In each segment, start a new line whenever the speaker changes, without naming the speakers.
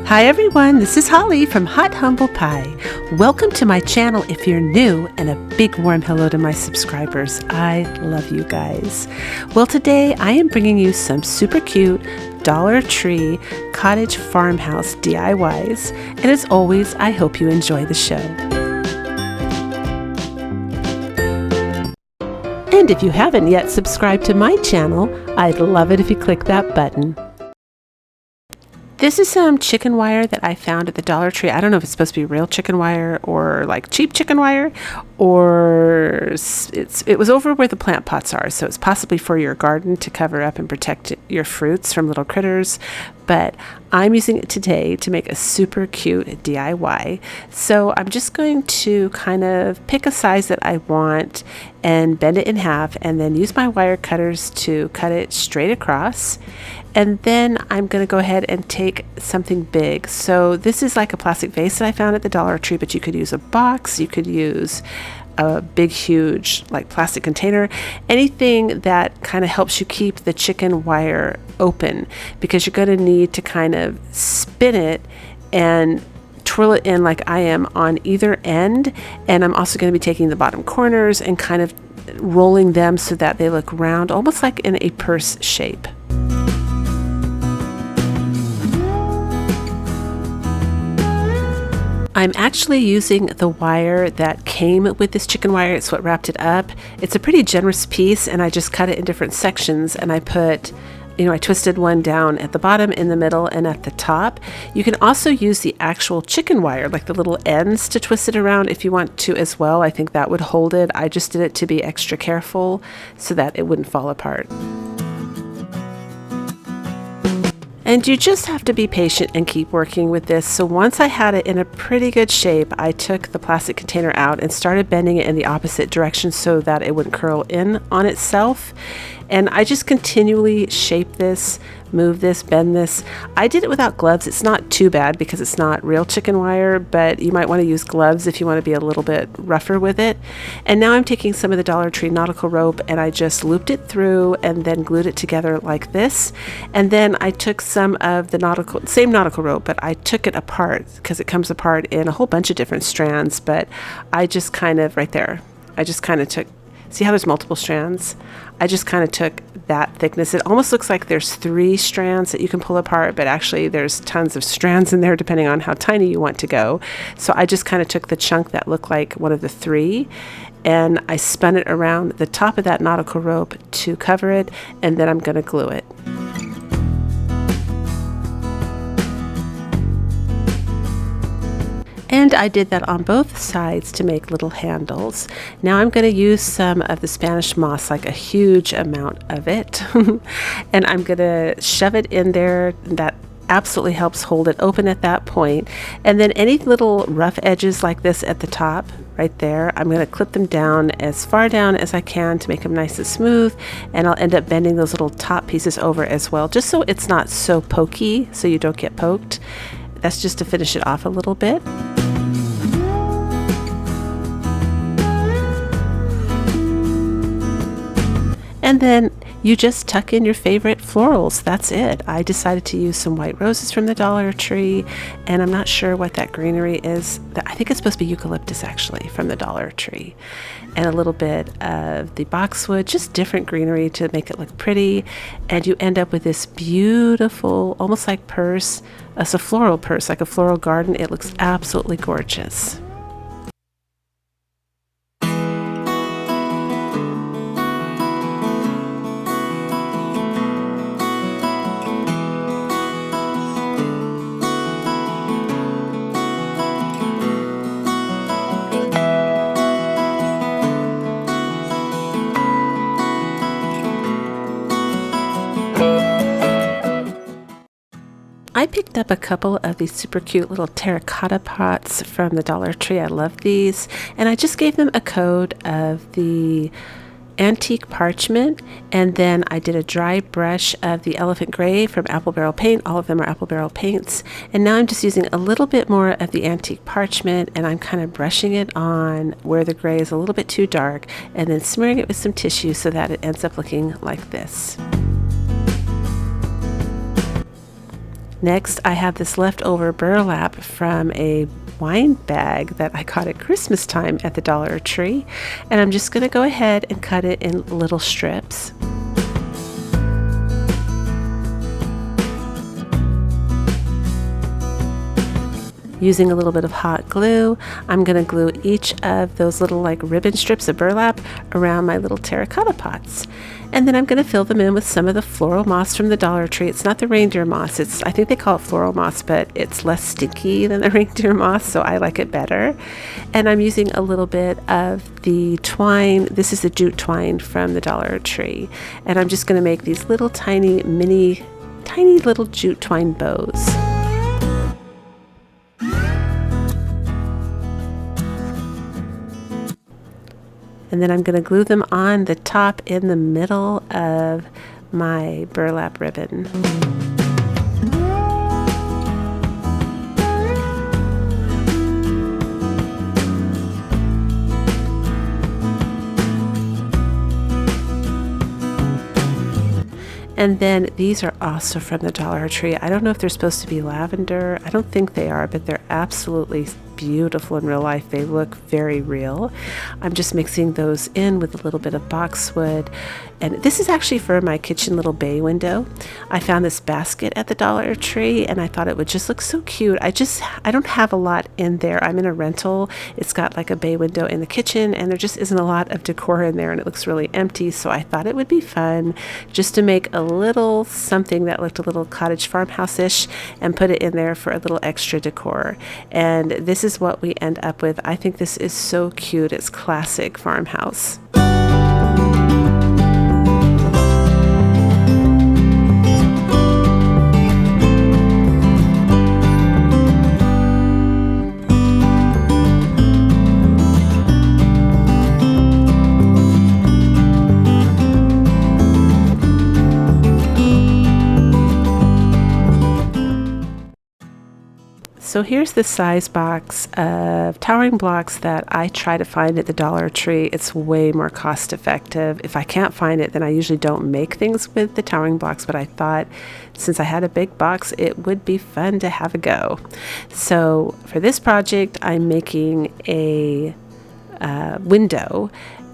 Hi everyone, this is Holly from Hot Humble Pie. Welcome to my channel if you're new, and a big warm hello to my subscribers. I love you guys. Well, today I am bringing you some super cute Dollar Tree cottage farmhouse DIYs, and as always, I hope you enjoy the show. And if you haven't yet subscribed to my channel, I'd love it if you click that button. This is some chicken wire that I found at the Dollar Tree. I don't know if it's supposed to be real chicken wire or like cheap chicken wire, or it was over where the plant pots are, so it's possibly for your garden to cover up and protect your fruits from little critters. But I'm using it today to make a super cute DIY. So I'm just going to kind of pick a size that I want and bend it in half, and then use my wire cutters to cut it straight across. And then I'm going to go ahead and take something big. So this is like a plastic vase that I found at the Dollar Tree, but you could use a box, you could use a big huge like plastic container, anything that kind of helps you keep the chicken wire open, because you're going to need to kind of spin it and twirl it in like I am on either end. And I'm also going to be taking the bottom corners and kind of rolling them so that they look round, almost like in a purse shape. I'm actually using the wire that came with this chicken wire. It's what wrapped it up. It's a pretty generous piece, and I just cut it in different sections, and I put, I twisted one down at the bottom, in the middle, and at the top. You can also use the actual chicken wire, like the little ends, to twist it around if you want to as well. I think that would hold it. I just did it to be extra careful so that it wouldn't fall apart. And you just have to be patient and keep working with this. So once I had it in a pretty good shape, I took the plastic container out and started bending it in the opposite direction so that it wouldn't curl in on itself. And I just continually shape this, move this, bend this. I did it without gloves. It's not too bad because it's not real chicken wire, but you might want to use gloves if you want to be a little bit rougher with it. And now I'm taking some of the Dollar Tree nautical rope, and I just looped it through and then glued it together like this. And then I took some of the same nautical rope, but I took it apart because it comes apart in a whole bunch of different strands. But I just kind of, right there, I just kind of took, see how there's multiple strands? I just kind of took that thickness. It almost looks like there's 3 strands that you can pull apart, but actually there's tons of strands in there depending on how tiny you want to go. So I just kind of took the chunk that looked like one of the 3, and I spun it around the top of that nautical rope to cover it, and then I'm going to glue it. And I did that on both sides to make little handles. Now I'm going to use some of the Spanish moss, like a huge amount of it. And I'm going to shove it in there. That absolutely helps hold it open at that point. And then any little rough edges like this at the top, right there, I'm going to clip them down as far down as I can to make them nice and smooth. And I'll end up bending those little top pieces over as well, just so it's not so pokey, so you don't get poked. That's just to finish it off a little bit. And then you just tuck in your favorite florals. That's it. I decided to use some white roses from the Dollar Tree, and I'm not sure what that greenery is. I think it's supposed to be eucalyptus actually from the Dollar Tree. And a little bit of the boxwood, just different greenery to make it look pretty. And you end up with this beautiful, almost like purse. It's a floral purse, like a floral garden. It looks absolutely gorgeous. I picked up a couple of these super cute little terracotta pots from the Dollar Tree. I love these. And I just gave them a coat of the antique parchment, and then I did a dry brush of the elephant gray from Apple Barrel Paint. All of them are Apple Barrel paints. And now I'm just using a little bit more of the antique parchment, and I'm kind of brushing it on where the gray is a little bit too dark, and then smearing it with some tissue so that it ends up looking like this. Next, I have this leftover burlap from a wine bag that I got at Christmas time at the Dollar Tree, and I'm just going to go ahead and cut it in little strips. Using a little bit of hot glue, I'm going to glue each of those little like ribbon strips of burlap around my little terracotta pots. And then I'm going to fill them in with some of the floral moss from the Dollar Tree. It's not the reindeer moss. I think they call it floral moss, but it's less stinky than the reindeer moss, so I like it better. And I'm using a little bit of the twine. This is the jute twine from the Dollar Tree. And I'm just going to make these little tiny little jute twine bows. And then I'm going to glue them on the top in the middle of my burlap ribbon. And then these are also from the Dollar Tree. I don't know if they're supposed to be lavender. I don't think they are, but they're absolutely beautiful in real life. They look very real. I'm just mixing those in with a little bit of boxwood. And this is actually for my kitchen little bay window. I found this basket at the Dollar Tree and I thought it would just look so cute. I don't have a lot in there. I'm in a rental. It's got like a bay window in the kitchen and there just isn't a lot of decor in there and it looks really empty. So I thought it would be fun just to make a little something that looked a little cottage farmhouse-ish and put it in there for a little extra decor. And this is what we end up with. I think this is so cute. It's classic farmhouse. So here's the size box of towering blocks that I try to find at the Dollar Tree. It's way more cost effective. If I can't find it, then I usually don't make things with the towering blocks, but I thought since I had a big box, it would be fun to have a go. So for this project, I'm making a window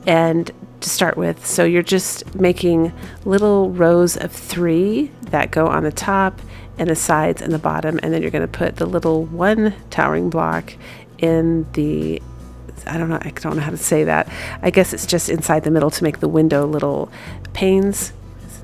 and to start with. So you're just making little rows of 3 that go on the top and the sides and the bottom, and then you're going to put the little 1 towering block in the, I don't know how to say that. I guess it's just inside the middle to make the window little panes.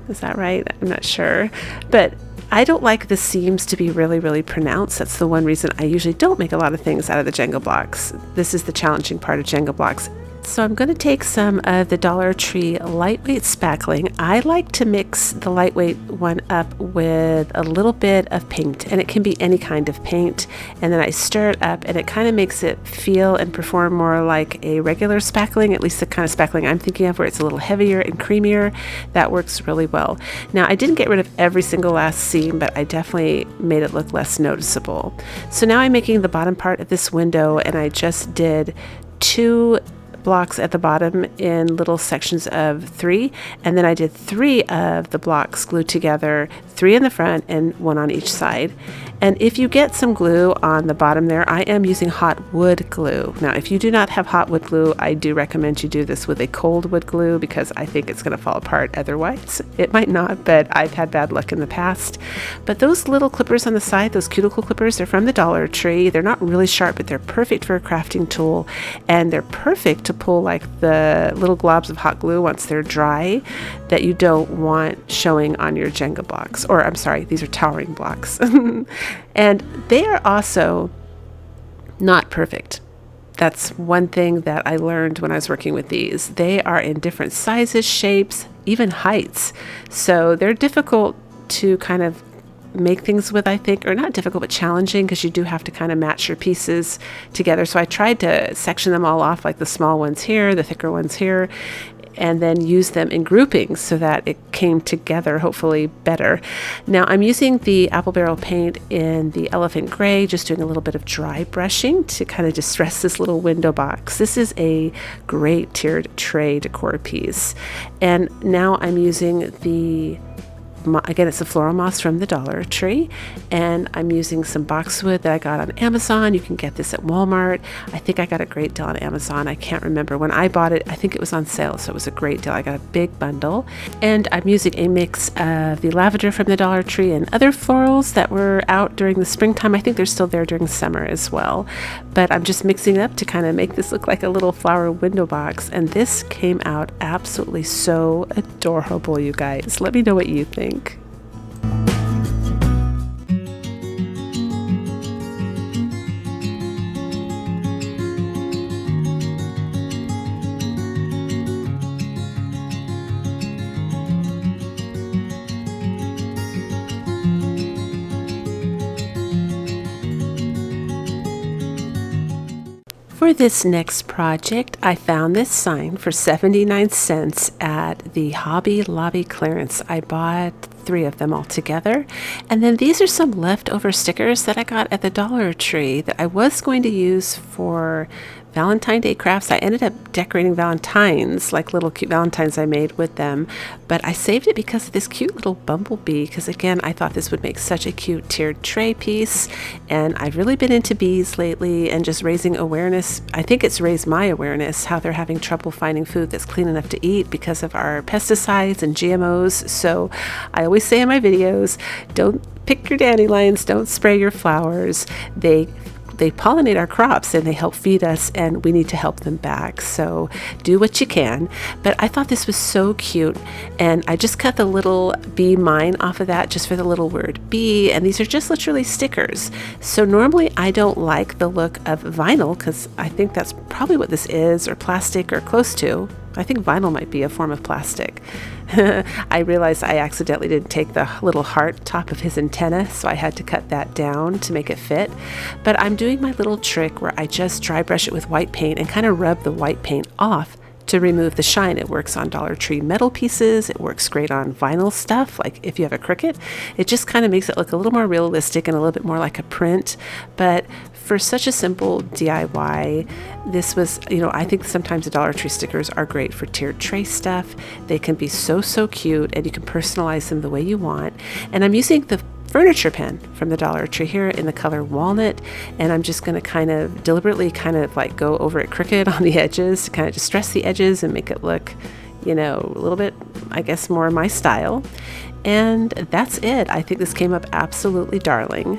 Is that right? I'm not sure. But I don't like the seams to be really, really pronounced. That's the one reason I usually don't make a lot of things out of the Jenga blocks. This is the challenging part of Jenga blocks. So I'm going to take some of the Dollar Tree lightweight spackling. I like to mix the lightweight one up with a little bit of paint, and it can be any kind of paint, and then I stir it up and it kind of makes it feel and perform more like a regular spackling, at least the kind of spackling I'm thinking of, where it's a little heavier and creamier. That works really well. Now I didn't get rid of every single last seam, but I definitely made it look less noticeable. So now I'm making the bottom part of this window, and I just did 2 blocks at the bottom in little sections of 3, and then I did 3 of the blocks glued together, 3 in the front and 1 on each side. And if you get some glue on the bottom there, I am using hot wood glue. Now if you do not have hot wood glue, I do recommend you do this with a cold wood glue because I think it's going to fall apart otherwise. It might not, but I've had bad luck in the past. But those little clippers on the side, those cuticle clippers, they're from the Dollar Tree. They're not really sharp, but they're perfect for a crafting tool, and they're perfect to pull like the little globs of hot glue once they're dry that you don't want showing on your Jenga blocks. Or I'm sorry, these are towering blocks. And they are also not perfect. That's one thing that I learned when I was working with these. They are in different sizes, shapes, even heights. So they're difficult to kind of make things with, I think, or not difficult, but challenging, because you do have to kind of match your pieces together. So I tried to section them all off, like the small ones here, the thicker ones here, and then use them in groupings so that it came together hopefully better. Now I'm using the apple barrel paint in the elephant gray, just doing a little bit of dry brushing to kind of distress this little window box. This is a great tiered tray decor piece. And now I'm using the again, it's a floral moss from the Dollar Tree, and I'm using some boxwood that I got on Amazon. You can get this at Walmart. I think I got a great deal on Amazon. I can't remember. When I bought it, I think it was on sale, so it was a great deal. I got a big bundle, and I'm using a mix of the lavender from the Dollar Tree and other florals that were out during the springtime. I think they're still there during summer as well, but I'm just mixing it up to kind of make this look like a little flower window box, and this came out absolutely so adorable, you guys. Let me know what you think. For this next project, I found this sign for 79 cents at the Hobby Lobby clearance. I bought 3 of them all together. And then these are some leftover stickers that I got at the Dollar Tree that I was going to use for Valentine's Day crafts. I ended up decorating Valentines, like little cute Valentines I made with them, but I saved it because of this cute little bumblebee, because again, I thought this would make such a cute tiered tray piece, and I've really been into bees lately and just raising awareness. I think it's raised my awareness how they're having trouble finding food that's clean enough to eat because of our pesticides and GMOs. So I always say in my videos, don't pick your dandelions, don't spray your flowers. They pollinate our crops and they help feed us, and we need to help them back. So do what you can. But I thought this was so cute, and I just cut the little bee mine off of that just for the little word bee, and these are just literally stickers. So normally I don't like the look of vinyl, because I think that's probably what this is, or plastic, or close to. I think vinyl might be a form of plastic. I realized I accidentally didn't take the little heart top of his antenna, so I had to cut that down to make it fit. But I'm doing my little trick where I just dry brush it with white paint and kind of rub the white paint off to remove the shine. It works on Dollar Tree metal pieces. It works great on vinyl stuff, like if you have a Cricut. It just kind of makes it look a little more realistic and a little bit more like a print. But for such a simple DIY, this was, I think sometimes the Dollar Tree stickers are great for tiered tray stuff. They can be so cute, and you can personalize them the way you want. And I'm using the furniture pen from the Dollar Tree here in the color walnut, and I'm just going to kind of deliberately like go over it Cricut on the edges to kind of distress the edges and make it look, a little bit, I guess, more my style. And that's it. I think this came up absolutely darling.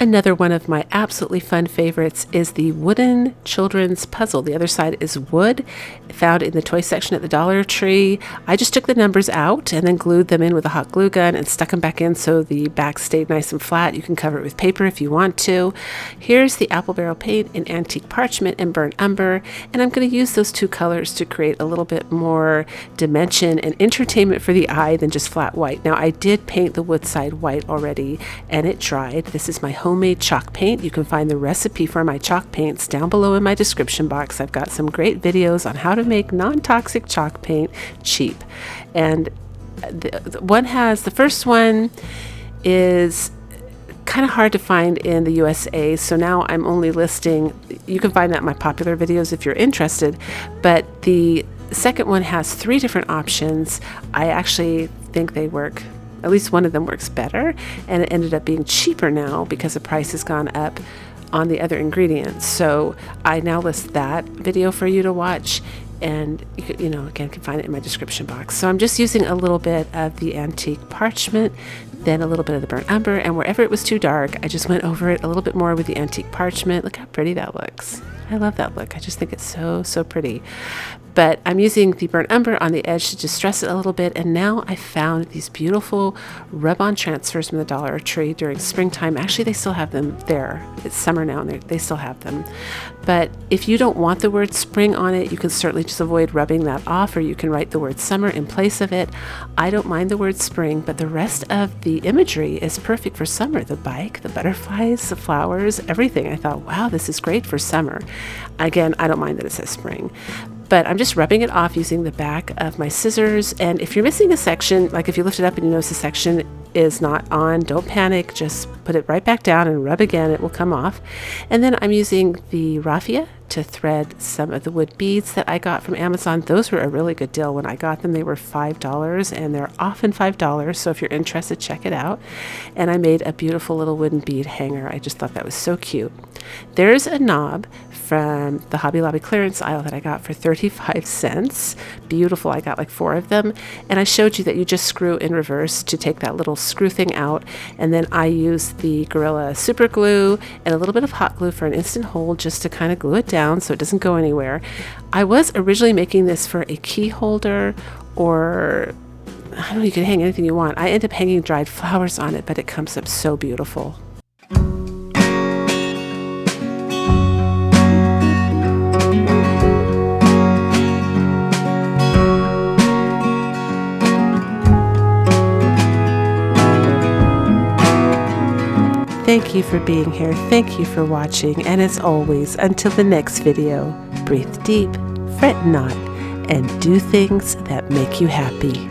Another one of my absolutely fun favorites is the wooden children's puzzle. The other side is wood, found in the toy section at the Dollar Tree. I just took the numbers out and then glued them in with a hot glue gun and stuck them back in so the back stayed nice and flat. You can cover it with paper if you want to. Here's the apple barrel paint in antique parchment and burnt umber, and I'm going to use those 2 colors to create a little bit more dimension and entertainment for the eye than just flat white. Now, I did paint the wood side white already, and it dried. This is my homemade chalk paint. You can find the recipe for my chalk paints down below in my description box. I've got some great videos on how to make non-toxic chalk paint cheap. And the first one is kind of hard to find in the USA, so now I'm only listing, you can find that in my popular videos if you're interested, but the second one has 3 different options. I actually think they work, at least one of them works better, and it ended up being cheaper now because the price has gone up on the other ingredients. So I now list that video for you to watch, and again, can find it in my description box. So I'm just using a little bit of the antique parchment, then a little bit of the burnt umber, and wherever it was too dark, I just went over it a little bit more with the antique parchment. Look how pretty that looks. I love that look. I just think it's so pretty. But I'm using the burnt umber on the edge to distress it a little bit, and now I found these beautiful rub-on transfers from the Dollar Tree during springtime. Actually, they still have them there. It's summer now, and they still have them. But if you don't want the word spring on it, you can certainly just avoid rubbing that off, or you can write the word summer in place of it. I don't mind the word spring, but the rest of the imagery is perfect for summer. The bike, the butterflies, the flowers, everything. I thought, wow, this is great for summer. Again, I don't mind that it says spring. But I'm just rubbing it off using the back of my scissors. And if you're missing a section, like if you lift it up and you notice the section is not on, don't panic. Just put it right back down and rub again. It will come off. And then I'm using the raffia to thread some of the wood beads that I got from Amazon. Those were a really good deal. When I got them, they were $5, and they're often $5. So if you're interested, check it out. And I made a beautiful little wooden bead hanger. I just thought that was so cute. There's a knob from the Hobby Lobby clearance aisle that I got for 35 cents. Beautiful. I got like 4 of them. And I showed you that you just screw in reverse to take that little screw thing out. And then I use the Gorilla super glue and a little bit of hot glue for an instant hold, just to kind of glue it down so it doesn't go anywhere. I was originally making this for a key holder, or I don't know, you can hang anything you want. I end up hanging dried flowers on it, but it comes up so beautiful. Thank you for being here. Thank you for watching. And as always, until the next video, breathe deep, fret not, and do things that make you happy.